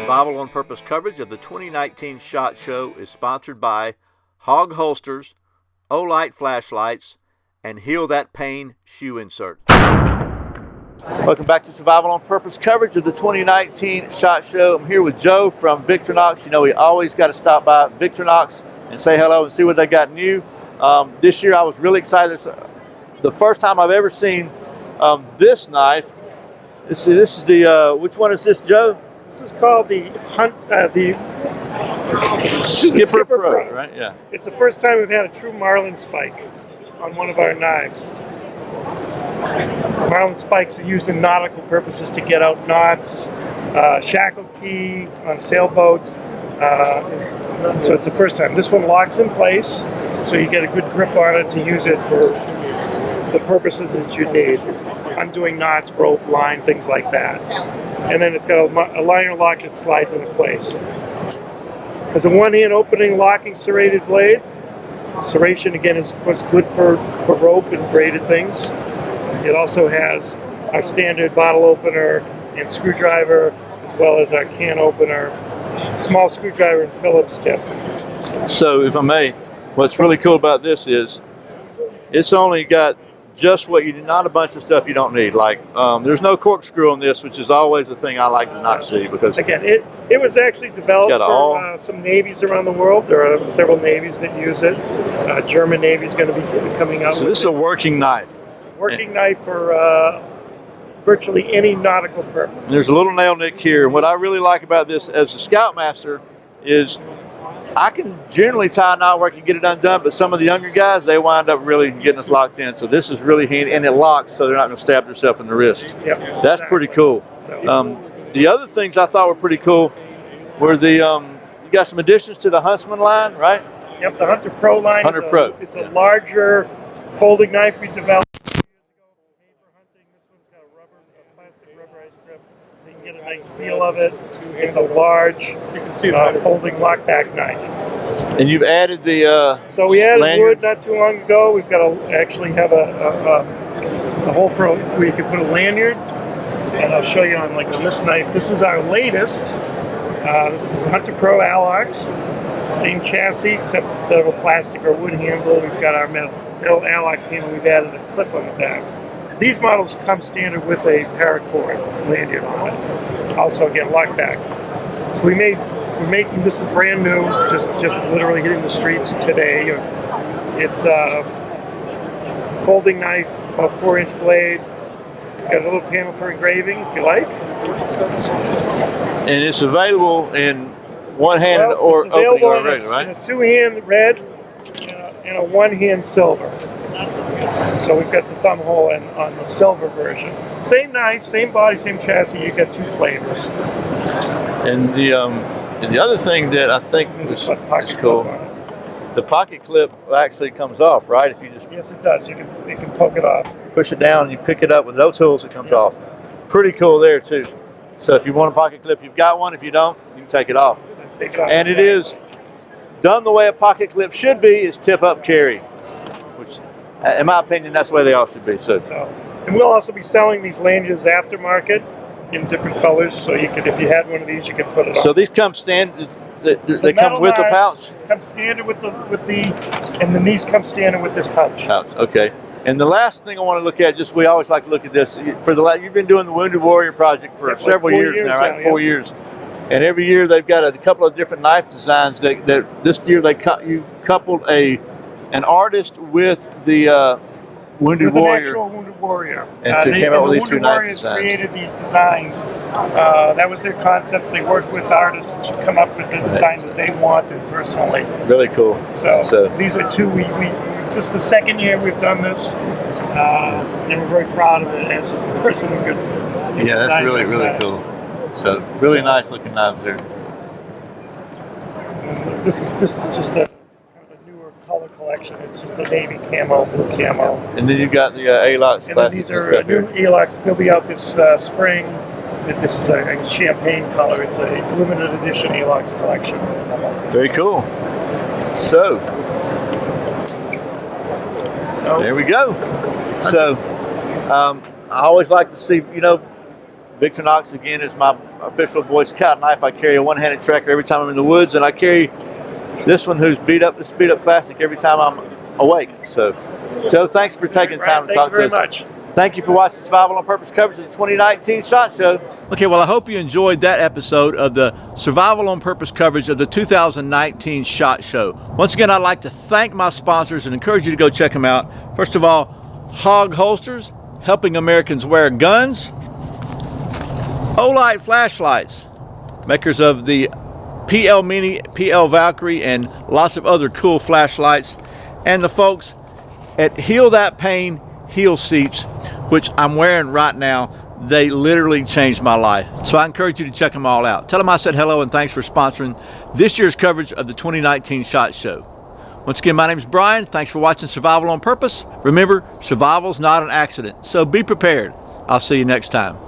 Survival on Purpose coverage of the 2019 SHOT Show is sponsored by Hog Holsters, Olight Flashlights, and Heal That Pain Shoe Insert. Welcome back to Survival on Purpose coverage of the 2019 SHOT Show. I'm here with Joe from Victorinox. You know, we always got to stop by Victorinox and say hello and see what they got new. This year I was really excited. It's the first time I've ever seen this knife. This is the, which one is this, Joe? This is called the Skipper Pro, right? Yeah. It's the first time we've had a true marlin spike on one of our knives. Marlin spikes are used in nautical purposes to get out knots, shackle key on sailboats. So it's the first time. This one locks in place, so you get a good grip on it to use it for the purposes that you need. Undoing knots, rope, line, things like that. And then it's got a liner lock that slides into place. Has a one-hand opening, locking serrated blade. Serration, again, is good for rope and braided things. It also has our standard bottle opener and screwdriver, as well as our can opener, small screwdriver and Phillips tip. So, if I may, what's really cool about this is it's only got just what you need, not a bunch of stuff you don't need. Like, there's no corkscrew on this, which is always the thing I like to not see, because again, it was actually developed for some navies around the world. There are several navies that use it. German Navy is going to be coming out. So this is a working knife. It's a working knife for virtually any nautical purpose. And there's a little nail nick here, and what I really like about this as a Scoutmaster is I can generally tie a knot where I can get it undone, but some of the younger guys, they wind up really getting us locked in. So this is really handy, and it locks so they're not going to stab themselves in the wrist. Yep, that's pretty cool. The other things I thought were pretty cool were the, you got some additions to the Huntsman line, right? Yep, the Hunter Pro line. Hunter Pro. It's a larger folding knife we developed years ago for hunting. This one's got a plastic rubberized grip, so you can get a nice feel of it. It's a large folding lockback knife. And you've added the so we added lanyard. wood not too long ago. We've got to actually have a hole for where you can put a lanyard. And I'll show you on this knife. This is our latest. This is Hunter Pro ALOX. Same chassis, except instead of a plastic or wood handle, we've got our metal ALOX handle. We've added a clip on the back. These models come standard with a paracord lanyard on it. Also, again, lockback. So we're making, this is brand new, just literally hitting the streets today. It's a folding knife, about 4-inch blade. It's got a little panel for engraving, if you like. And it's available in one-handed or opening or regular, right? In a two-hand red and a one-hand silver. So we've got the thumb hole on the silver version. Same knife, same body, same chassis. You got two flavors. And the other thing that I think is cool, the pocket clip actually comes off, right? If you just yes, it does. You can poke it off. Push it down, and you pick it up with no tools. It comes off. Pretty cool there too. So if you want a pocket clip, you've got one. If you don't, you can take it off. And it is done the way a pocket clip should be: is tip up carry, which, in my opinion, that's the way they all should be. So and we'll also be selling these lanyards aftermarket in different colors. So you could, if you had one of these, you could put it on. So these come standard. They come with a pouch. Come standard with the, and then these come standard with this pouch. Okay. And the last thing I want to look at, we always like to look at this. You've been doing the Wounded Warrior project for several years now, right? 4 years. And every year they've got a couple of different knife designs. That this year you coupled an artist with the Wounded Warrior. An actual Wounded Warrior. And came out with these two knife designs. Created these designs. That was their concepts. They worked with artists to come up with the designs that they wanted personally. Really cool. So these are two. This is the second year we've done this, and we're very proud of it. As is the person who gets. Yeah, that's really cool. So really nice looking knives there. This is just a newer color collection. It's just a navy camo, blue camo. And then you've got the ALOX classics and stuff here. These are new ALOX. They'll be out this spring. This is a champagne color. It's a limited edition ALOX collection. Very cool. So there we go. So I always like to see, Victorinox, again, is my official Boy Scout knife. I carry a one-handed tracker every time I'm in the woods, and I carry this one who's beat up, the Speed Up Classic, every time I'm awake. So, Joe, thanks for taking time to talk to us. Thank you very much. Thank you for watching Survival on Purpose coverage of the 2019 SHOT Show. Okay, well, I hope you enjoyed that episode of the Survival on Purpose coverage of the 2019 SHOT Show. Once again, I'd like to thank my sponsors and encourage you to go check them out. First of all, Hog Holsters, helping Americans wear guns. ALOX Flashlights, makers of the PL Mini, PL Valkyrie, and lots of other cool flashlights. And the folks at Heal That Pain heel seats, which I'm wearing right now. They literally changed my life. So I encourage you to check them all out. Tell them I said hello and thanks for sponsoring this year's coverage of the 2019 SHOT Show. Once again, my name is Brian. Thanks for watching Survival on Purpose. Remember, survival's not an accident, so be prepared. I'll see you next time.